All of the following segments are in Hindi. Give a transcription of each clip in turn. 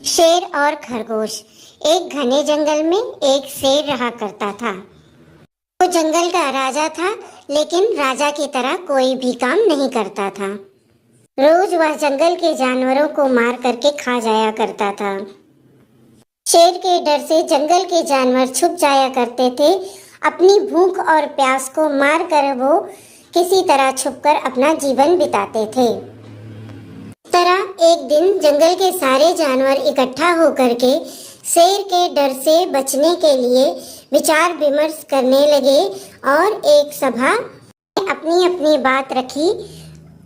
शेर और खरगोश। एक घने जंगल में एक शेर रहा करता था। वो जंगल का राजा था, लेकिन राजा की तरह कोई भी काम नहीं करता था। रोज वह जंगल के जानवरों को मार करके खा जाया करता था। शेर के डर से जंगल के जानवर छुप जाया करते थे। अपनी भूख और प्यास को मार कर वो किसी तरह छुपकर अपना जीवन बिताते थे। तरह एक दिन जंगल के सारे जानवर इकट्ठा होकर के शेर के डर से बचने के लिए विचार विमर्श करने लगे और एक सभा में अपनी अपनी बात रखी।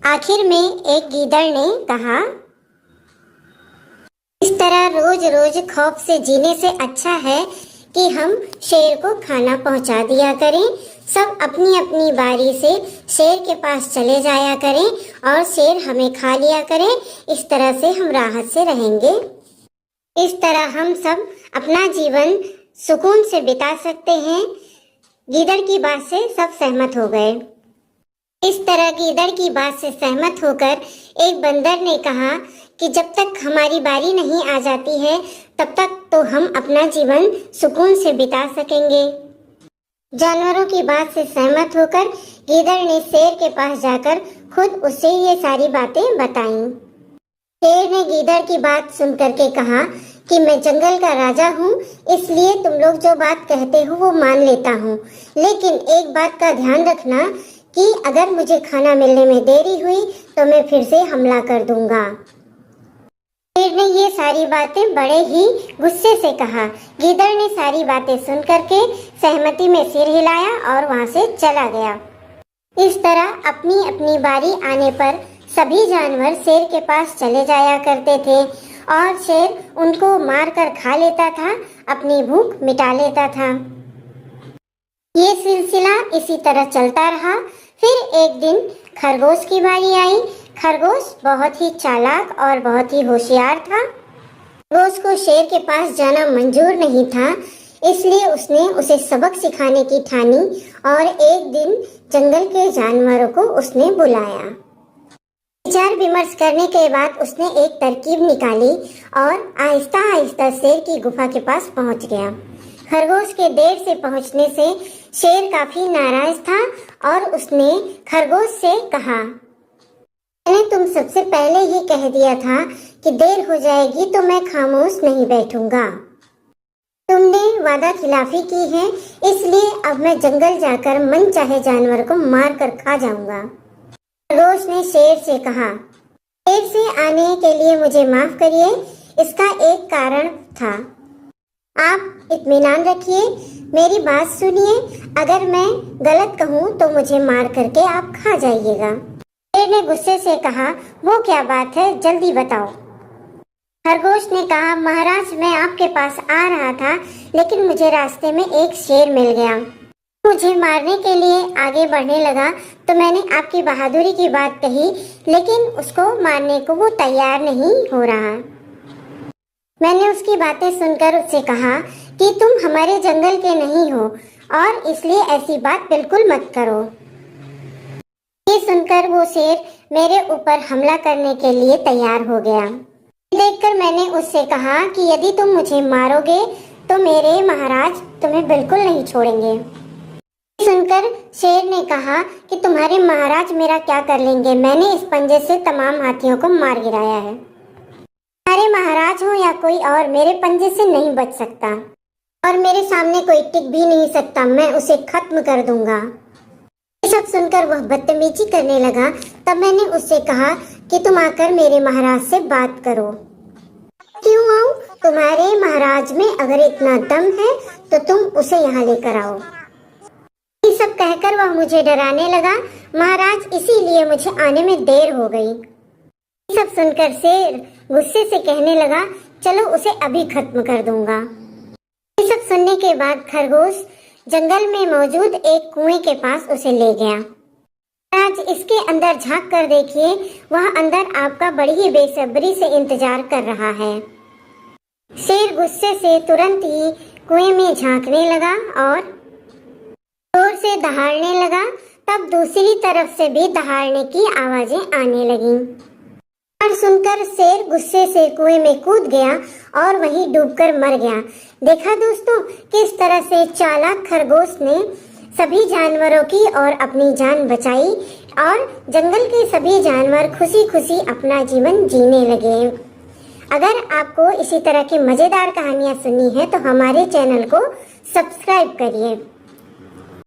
आखिर में एक गीदड़ ने कहा, इस तरह रोज रोज खौफ से जीने से अच्छा है कि हम शेर को खाना पहुंचा दिया करें। सब अपनी अपनी बारी से शेर के पास चले जाया करें और शेर हमें खा लिया करे। इस तरह से हम राहत से रहेंगे। इस तरह हम सब अपना जीवन सुकून से बिता सकते हैं। गीदड़ की बात से सब सहमत हो गए। इस तरह गीदड़ की बात से सहमत होकर एक बंदर ने कहा कि जब तक हमारी बारी नहीं आ जाती है तब तक तो हम अपना जीवन सुकून से बिता सकेंगे। जानवरों की बात से सहमत होकर गीदड़ ने शेर के पास जाकर खुद उससे ये सारी बातें बताईं। शेर ने गीदड़ की बात सुन करके कहा कि मैं जंगल का राजा हूँ, इसलिए तुम लोग जो बात कहते हो वो मान लेता हूँ, लेकिन एक बात का ध्यान रखना कि अगर मुझे खाना मिलने में देरी हुई तो मैं फिर से हमला कर दूंगा। शेर ने ये सारी बातें बड़े ही गुस्से से कहा। गीदड़ ने सारी बातें सुन करके सहमति में सिर हिलाया और वहां से चला गया। इस तरह अपनी अपनी बारी आने पर सभी जानवर शेर के पास चले जाया करते थे और शेर उनको मार कर खा लेता था, अपनी भूख मिटा लेता था। ये सिलसिला इसी तरह चलता रहा। फिर एक दिन खरगोश की बारी आई। खरगोश बहुत ही चालाक और बहुत ही होशियार था। खरगोश को शेर के पास जाना मंजूर नहीं था, इसलिए उसने उसे सबक सिखाने की ठानी और एक दिन जंगल के जानवरों को उसने बुलाया। विचार विमर्श करने के बाद उसने एक तरकीब निकाली और आहिस्ता आहिस्ता शेर की गुफा के पास पहुंच गया। खरगोश के देर से पहुंचने से शेर काफी नाराज था और उसने खरगोश से कहा, मैंने तुम सबसे पहले ही कह दिया था कि देर हो जाएगी तो मैं खामोश नहीं बैठूंगा। तुमने वादा खिलाफी की है, इसलिए अब मैं जंगल जाकर मन चाहे जानवर को मार कर खा जाऊंगा। खरगोश ने शेर से कहा, देर से आने के लिए मुझे माफ करिए, इसका एक कारण था। आप इत्मीनान रखिए, मेरी बात सुनिए। अगर मैं गलत कहूँ तो मुझे मार करके आप खा जाइएगा। शेर ने गुस्से से कहा, वो क्या बात है, जल्दी बताओ। खरगोश ने कहा, महाराज मैं आपके पास आ रहा था, लेकिन मुझे रास्ते में एक शेर मिल गया। मुझे मारने के लिए आगे बढ़ने लगा तो मैंने आपकी बहादुरी की बात कही, लेकिन उसको मारने को वो तैयार नहीं हो रहा। मैंने उसकी बातें सुनकर उससे कहा कि तुम हमारे जंगल के नहीं हो और इसलिए ऐसी बात बिल्कुल मत करो। ये सुनकर वो शेर मेरे ऊपर हमला करने के लिए तैयार हो गया। देखकर मैंने उससे कहा कि यदि तुम मुझे मारोगे तो मेरे महाराज तुम्हें बिल्कुल नहीं छोड़ेंगे। सुनकर शेर ने कहा कि तुम्हारे महाराज मेरा क्या कर लेंगे, मैंने इस पंजे से तमाम हाथियों को मार गिराया है। तुम्हारे महाराज हो या कोई और, मेरे पंजे से नहीं बच सकता और मेरे सामने कोई टिक भी नहीं सकता, मैं उसे खत्म कर दूंगा। ये सब सुनकर वह बदतमीजी करने लगा। तब मैंने उससे कहा कि तुम आकर मेरे महाराज से बात करो। क्यों आऊं? तुम्हारे महाराज में अगर इतना दम है तो तुम उसे यहाँ लेकर आओ। ये सब कहकर वह मुझे डराने लगा। महाराज इसीलिए मुझे आने में देर हो गई। ये सब सुनकर शेर गुस्से से कहने लगा, चलो उसे अभी खत्म कर दूंगा। ये सब सुनने के बाद खरगोश जंगल में मौजूद एक कुएं के पास उसे ले गया। आज इसके अंदर झांक कर देखिए, वह अंदर आपका बड़ी ही बेसब्री से इंतजार कर रहा है। शेर गुस्से से तुरंत ही कुएं में झांकने लगा और जोर से दहाड़ने लगा। तब दूसरी तरफ से भी दहाड़ने की आवाजें आने लगीं। और सुनकर शेर गुस्से से कुएं में कूद गया और वहीं डूबकर मर गया। देखा दोस्तों, किस तरह से चालाक खरगोश ने सभी जानवरों की और अपनी जान बचाई और जंगल के सभी जानवर खुशी खुशी अपना जीवन जीने लगे। अगर आपको इसी तरह की मजेदार कहानियां सुननी है तो हमारे चैनल को सब्सक्राइब करिए।